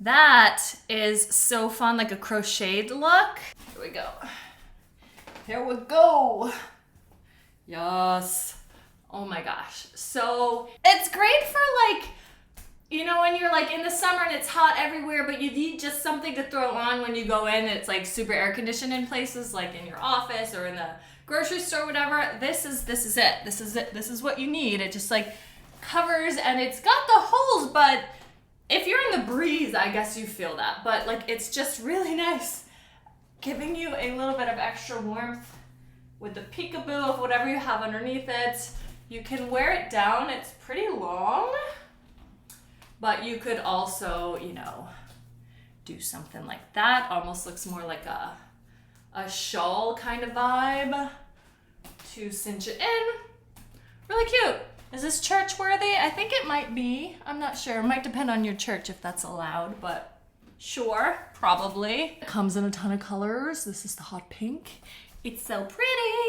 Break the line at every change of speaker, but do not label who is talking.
That is so fun, like a crocheted look. Here we go. Here we go. Yes. Oh my gosh. So it's great for like, you know, when you're like in the summer and it's hot everywhere, but you need just something to throw on when you go in. It's like super air conditioned in places like in your office or in the grocery store, whatever. This is it. This is what you need. It just like covers, and it's got the holes, but if you're in the breeze, I guess you feel that. But like, it's just really nice, giving you a little bit of extra warmth with the peekaboo of whatever you have underneath it. You can wear it down. It's pretty long, but you could also, you know, do something like that. Almost looks more like a shawl kind of vibe to cinch it in. Really cute. Is this church worthy? I think it might be. I'm not sure. It might depend on your church if that's allowed, but sure, probably. It comes in a ton of colors. This is the hot pink. It's so pretty.